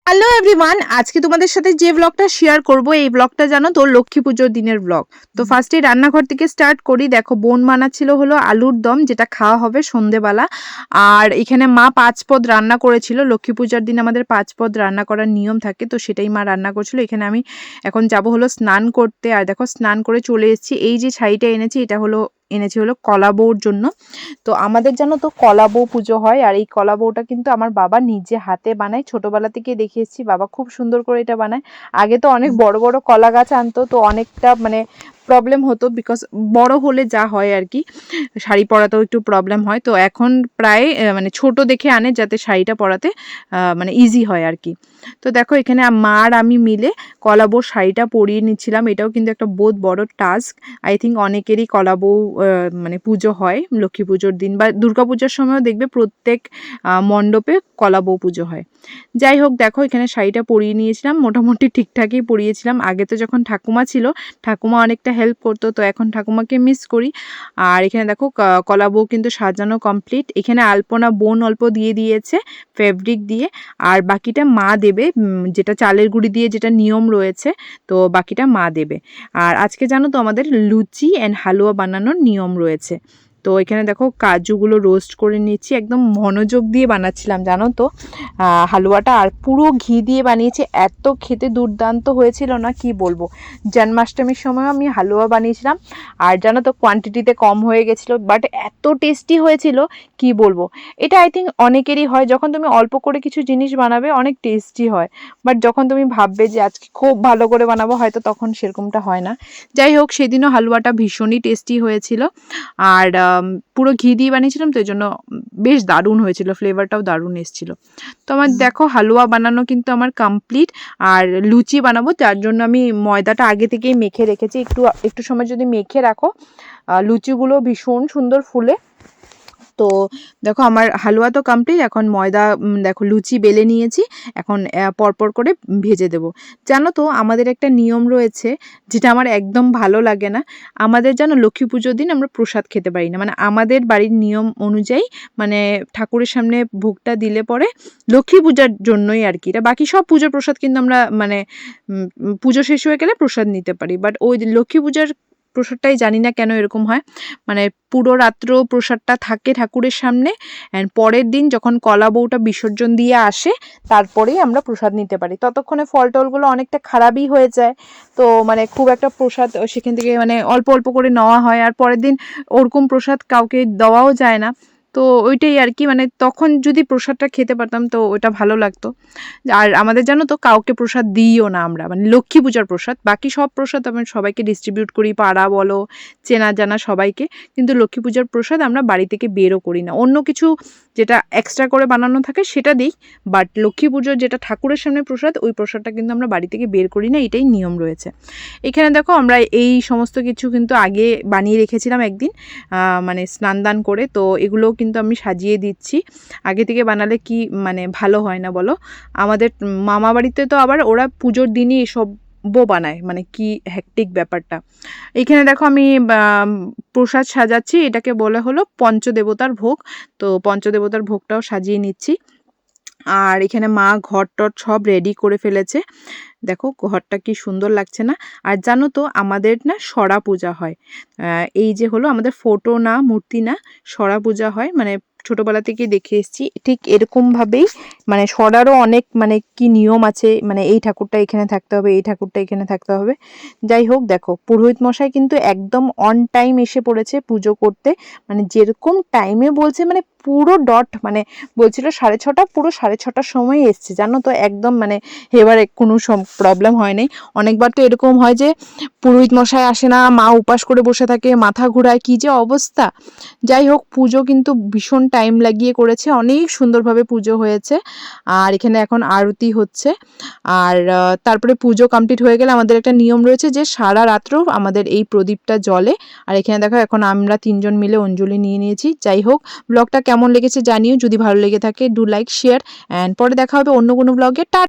Hello everyone, আজকে তোমাদের সাথে যে ব্লগটা শেয়ার করব এই ব্লগটা জানো তো লক্ষ্মী পুজোর দিনের ব্লগ। তো ফার্স্টে রান্নাঘর থেকে স্টার্ট করি। দেখো বোন বানাচ্ছিল হলো আলুর দম, যেটা খাওয়া হবে সন্ধেবেলা। আর এখানে মা 5 পদ রান্না করেছিল। লক্ষ্মী পূজার দিন আমাদের 5 পদ রান্না করার নিয়ম থাকে, তো সেটাই মা রান্না করছিল। এখানে আমি এখন যাব হলো স্নান করতে। আর দেখো স্নান করে চলে এসেছি। এই যে শাড়িটা এনেছি এটা এনেছি হলো কলা বউর জন্য। তো আমাদের জানো তো কলা বউ পুজো হয়, আর এই কলা বউটা কিন্তু আমার বাবা নিজে হাতে বানায়। ছোটবেলা থেকে দেখে এসেছি, বাবা খুব সুন্দর করে এটা বানায়। আগে তো অনেক বড় বড় কলা গাছ আনতো, তো অনেকটা মানে প্রবলেম হতো, বিকজ বড় হলে যা হয় আর কি, শাড়ি পরাতেও একটু প্রবলেম হয়। তো এখন প্রায় মানে ছোট দেখে আনে, যাতে শাড়িটা পরাতে মানে ইজি হয় আর কি। তো দেখো এখানে মা আর আমি মিলে কলা বউর শাড়িটা পরিয়ে নিচ্ছিলাম। এটাও কিন্তু একটা বহুত বড় টাস্ক। আই থিঙ্ক অনেকেরই কলা বউ মানে পুজো হয় লক্ষ্মী পুজোর দিন, বা দুর্গা পুজোর সময়ও দেখবে প্রত্যেক মণ্ডপে কলা বউ পুজো হয়। যাই হোক, দেখো এখানে শাড়িটা পরিয়ে নিয়েছিলাম, মোটামুটি ঠিকঠাকই পরিয়েছিলাম। আগে তো যখন ঠাকুমা ছিল, ঠাকুমা অনেকটা হেল্প করতো, তো এখন ঠাকুমাকে মিস করি। আর এখানে দেখো কলা বউ কিন্তু সাজানো কমপ্লিট। এখানে আলপনা বোন অল্প দিয়ে দিয়েছে ফেব্রিক দিয়ে, আর বাকিটা মা দেবে, যেটা চালের গুঁড়ি দিয়ে যেটা নিয়ম রয়েছে, তো বাকিটা মা দেবে। আর আজকে জানো তো আমাদের লুচি অ্যান্ড হালুয়া বানানোর নিয়ম রয়েছে। তো এখানে দেখো কাজুগুলো রোস্ট করে নিচ্ছি, একদম মনোযোগ দিয়ে বানাচ্ছিলাম জানো তো হালুয়াটা। আর পুরো ঘি দিয়ে বানিয়েছি, এত খেতে দুর্দান্ত হয়েছিল না কি বলবো। জন্মাষ্টমীর সময় আমি হালুয়া বানিয়েছিলাম, আর জানো তো কোয়ান্টিটিতে কম হয়ে গেছিলো, বাট এত টেস্টি হয়েছিল কি বলবো। এটা আই থিঙ্ক অনেকেরই হয়, যখন তুমি অল্প করে কিছু জিনিস বানাবে অনেক টেস্টি হয়, বাট যখন তুমি ভাববে যে আজকে খুব ভালো করে বানাবো, হয়তো তখন সেরকমটা হয় না। যাই হোক, সেদিনও হালুয়াটা ভীষণই টেস্টি হয়েছিল। আর পুরো ঘি দিয়ে বানিয়েছিলাম, তো এই জন্য বেশ দারুণ হয়েছিল, ফ্লেভারটাও দারুণ এসেছিল। তো আমার দেখো হালুয়া বানানো কিন্তু আমার কমপ্লিট। আর লুচি বানাবো, যার জন্য আমি ময়দাটা আগে থেকেই মেখে রেখেছি। একটু একটু সময় যদি মেখে রাখো, লুচিগুলো ভীষণ সুন্দর ফুলে। তো দেখো আমার হালুয়া তো কমপ্লিট। এখন ময়দা দেখো লুচি বেলে নিয়েছি, এখন পরপর করে ভেজে দেব। জানো তো আমাদের একটা নিয়ম রয়েছে, যেটা আমার একদম ভালো লাগে না। আমাদের জানো লক্ষ্মী পুজোর দিন আমরা প্রসাদ খেতে পারি না, মানে আমাদের বাড়ির নিয়ম অনুযায়ী, মানে ঠাকুরের সামনে ভোগটা দিলে পরে লক্ষ্মী পূজার জন্যই আর কি। এটা বাকি সব পুজোর প্রসাদ কিন্তু আমরা মানে পুজো শেষ হয়ে গেলে প্রসাদ নিতে পারি, বাট ওই লক্ষ্মী পূজার প্রসাদটাই জানি না কেন এরকম হয়। মানে পুরো রাত্র প্রসাদটা থাকে ঠাকুরের সামনে, অ্যান্ড পরের দিন যখন কলা বউটা বিসর্জন দিয়ে আসে, তারপরেই আমরা প্রসাদ নিতে পারি। ততক্ষণে ফল টলগুলো অনেকটা খারাপই হয়ে যায়, তো মানে খুব একটা প্রসাদ সেখান থেকে মানে অল্প অল্প করে নেওয়া হয়, আর পরের দিন ওরকম প্রসাদ কাউকে দেওয়াও যায় না। তো ওইটাই আর কি, মানে তখন যদি প্রসাদটা খেতে পারতাম তো ওটা ভালো লাগতো। আর আমাদের জানো তো কাউকে প্রসাদ দিইও না আমরা, মানে লক্ষ্মী পূজার প্রসাদ। বাকি সব প্রসাদ আমরা সবাইকে ডিস্ট্রিবিউট করি, পাড়া বলো, চেনা জানা সবাইকে। কিন্তু লক্ষ্মী পূজার প্রসাদ আমরা বাড়ি থেকে বেরও করি না। অন্য কিছু যেটা এক্সট্রা করে বানানো থাকে সেটা দিই, বাট লক্ষ্মী পুজোর যেটা ঠাকুরের সামনে প্রসাদ, ওই প্রসাদটা কিন্তু আমরা বাড়ি থেকে বের করি না, এটাই নিয়ম রয়েছে। এখানে দেখো আমরা এই সমস্ত কিছু কিন্তু আগে বানিয়ে রেখেছিলাম একদিন, মানে স্নান দান করে। তো এগুলোও কিন্তু আমি সাজিয়ে দিচ্ছি। আগে থেকে বানালে কি মানে ভালো হয় না বলো। আমাদের মামা বাড়িতে তো আবার ওরা পুজোর দিনই এসব বানায়, মানে কি হ্যাকটিক ব্যাপারটা। এখানে দেখো আমি প্রসাদ সাজাচ্ছি, এটাকে বলে হলো পঞ্চদেবতার ভোগ। তো পঞ্চদেবতার ভোগটাও সাজিয়ে নিচ্ছি। আর এখানে মা ঘর টর সব রেডি করে ফেলেছে। দেখো ঘরটা কি সুন্দর লাগছে না। আর জানো তো আমাদের না সরা পূজা হয়। এই যে হলো আমাদের ফটো না, মূর্তি না, সরা পূজা হয়। মানে ছোটবেলা থেকে দেখে এসেছি ঠিক এরকমভাবেই। মানে সরারও অনেক মানে কি নিয়ম আছে, মানে এই ঠাকুরটা এখানে থাকতে হবে, এই ঠাকুরটা এখানে থাকতে হবে। যাই হোক, দেখো পুরোহিত মশাই কিন্তু একদম অন টাইম এসে পড়েছে পুজো করতে। মানে যেরকম টাইমে বলছে, মানে পুরো ডট, মানে বলছিল 6:30, পুরো 6:30টার সময় এসছে জানো তো, একদম মানে এবারে কোনো প্রবলেম হয়নি। অনেকবার তো এরকম হয় যে পুরোহিত মশাই আসে না, মা উপাস করে বসে থাকে, মাথা ঘোরায়, কি যে অবস্থা। যাই হোক, পুজো কিন্তু ভীষণ টাইম লাগিয়ে করেছে, অনেক সুন্দরভাবে পুজো হয়েছে। আর এখানে এখন আরতি হচ্ছে। আর তারপরে পুজো কমপ্লিট হয়ে গেলে আমাদের একটা নিয়ম রয়েছে যে সারা রাত্র আমাদের এই প্রদীপটা জ্বলে। আর এখানে দেখো এখন আমরা 3জন মিলে অঞ্জলি নিয়ে নিয়েছি। যাই হোক, ব্লগটা কেমন লেগেছে জানিও, যদি ভালো লেগে থাকে ডু লাইক শেয়ার, অ্যান্ড পরে দেখা হবে অন্য কোনো ব্লগে।